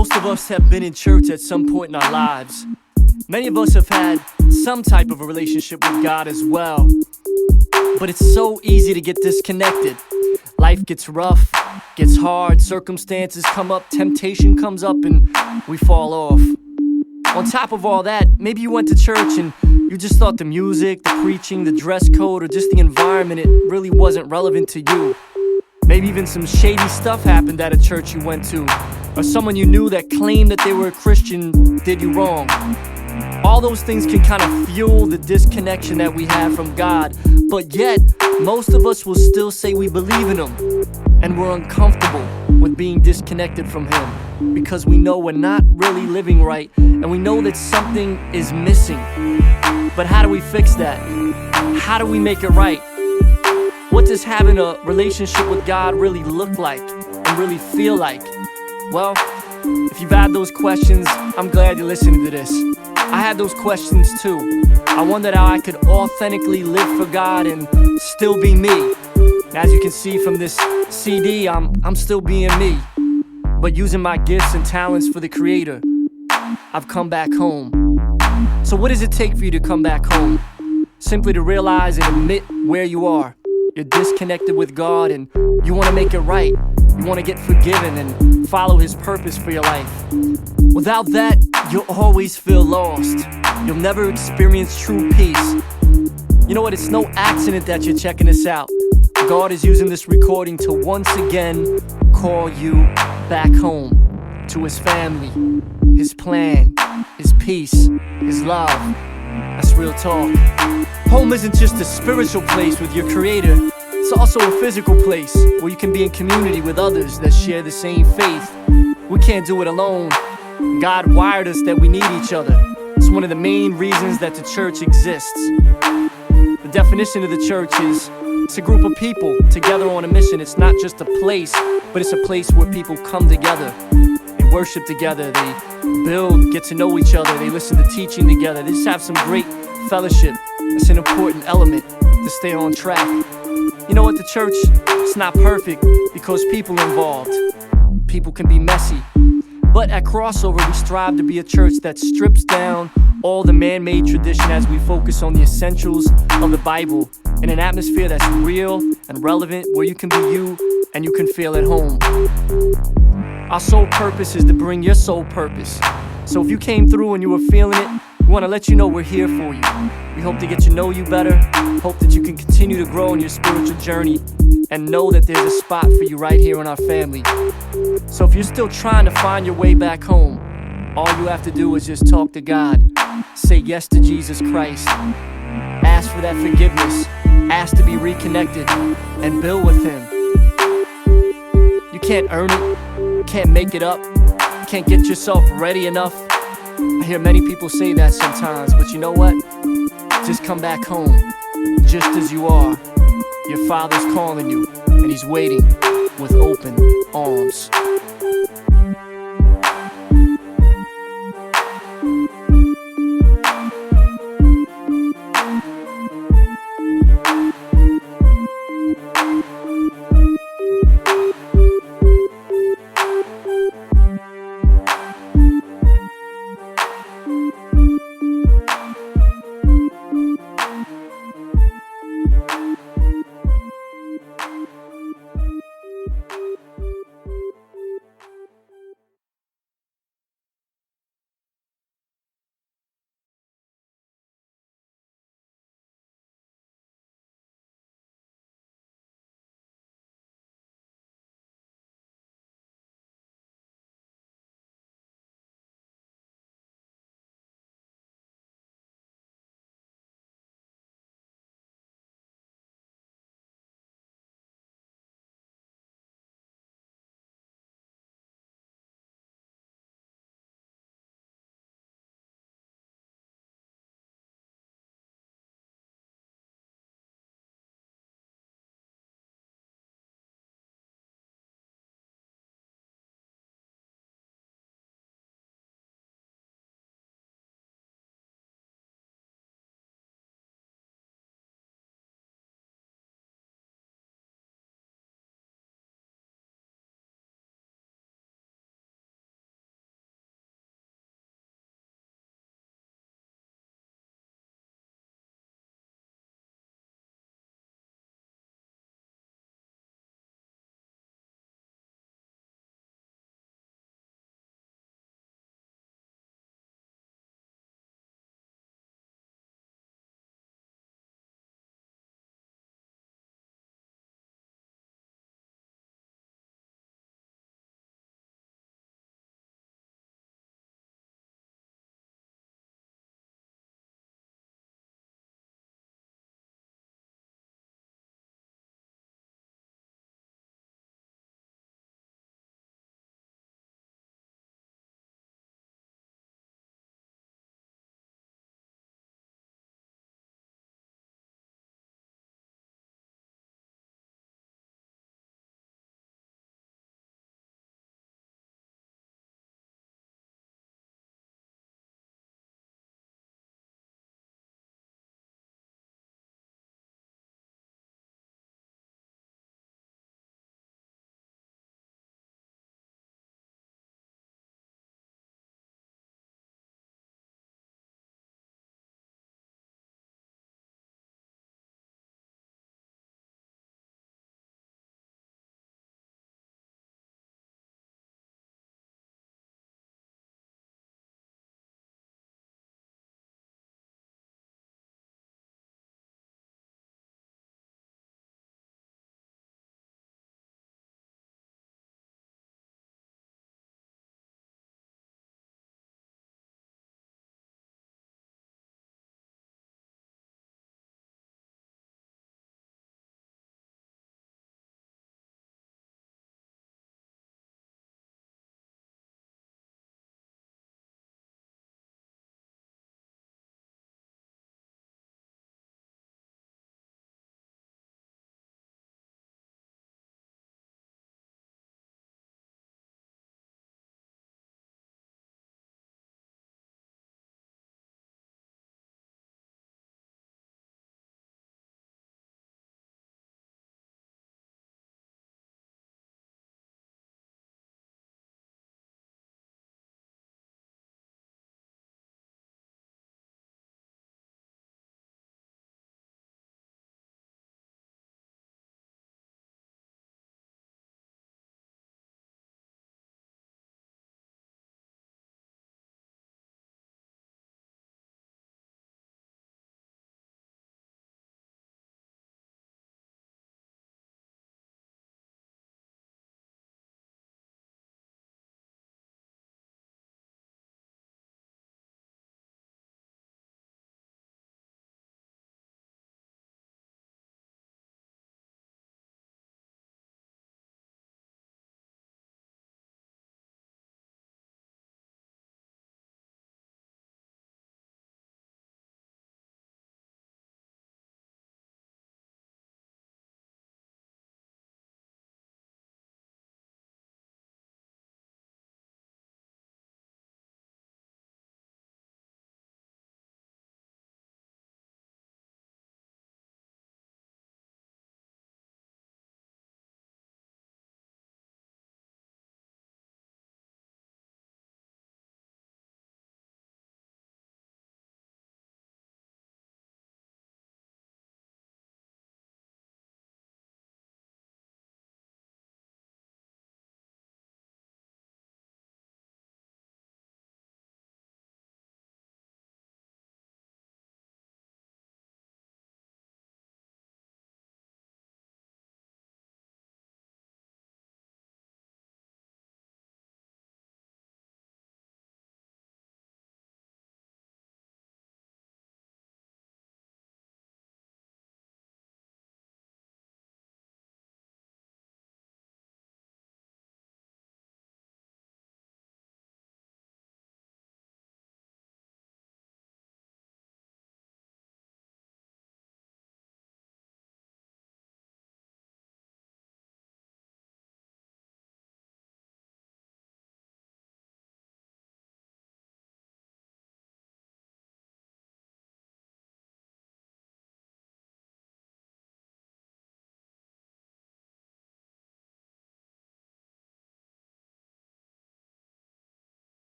Most of us have been in church at some point in our lives. Many of us have had some type of a relationship with God as well. But it's so easy to get disconnected. Life gets rough, gets hard, circumstances come up, temptation comes up, and we fall off. On top of all that, maybe you went to church and you just thought the music, the preaching, the dress code, or just the environment, it really wasn't relevant to you. Maybe even some shady stuff happened at a church you went to, or someone you knew that claimed that they were a Christian did you wrong. All those things can kind of fuel the disconnection that we have from God, but yet, most of us will still say we believe in Him, and we're uncomfortable with being disconnected from Him, because we know we're not really living right, and we know that something is missing. But how do we fix that? How do we make it right? What does having a relationship with God really look like and really feel like? Well, if you've had those questions, I'm glad you're listening to this. I had those questions too. I wondered how I could authentically live for God and still be me. As you can see from this CD, I'm still being me, but using my gifts and talents for the Creator. I've come back home. So what does it take for you to come back home? Simply to realize and admit where you are. You're disconnected with God and you want to make it right. You want to get forgiven and follow His purpose for your life. Without that, you'll always feel lost. You'll never experience true peace. You know what? It's no accident that you're checking this out. God is using this recording to once again call you back home to His family, His plan, His peace, His love. That's real talk. Home isn't just a spiritual place with your Creator. It's also a physical place where you can be in community with others that share the same faith. We can't do it alone. God wired us that we need each other. It's one of the main reasons that the church exists. The definition of the church is it's a group of people together on a mission. It's not just a place, but it's a place where people come together. They worship together, they build, get to know each other, they listen to teaching together. They just have some great fellowship. It's an important element to stay on track. You know what, the church, it's not perfect because people are involved. People can be messy. But at Crossover, we strive to be a church that strips down all the man-made tradition as we focus on the essentials of the Bible in an atmosphere that's real and relevant, where you can be you and you can feel at home. Our sole purpose is to bring your soul purpose. So if you came through and you were feeling it, we want to let you know we're here for you. We hope to get to know you better, hope that you can continue to grow in your spiritual journey, and know that there's a spot for you right here in our family. So if you're still trying to find your way back home, all you have to do is just talk to God. Say yes to Jesus Christ. Ask for that forgiveness. Ask to be reconnected and build with Him. You can't earn it. You can't make it up. You can't get yourself ready enough. I hear many people say that sometimes, but you know what? Just come back home, just as you are. Your Father's calling you, and He's waiting with open arms.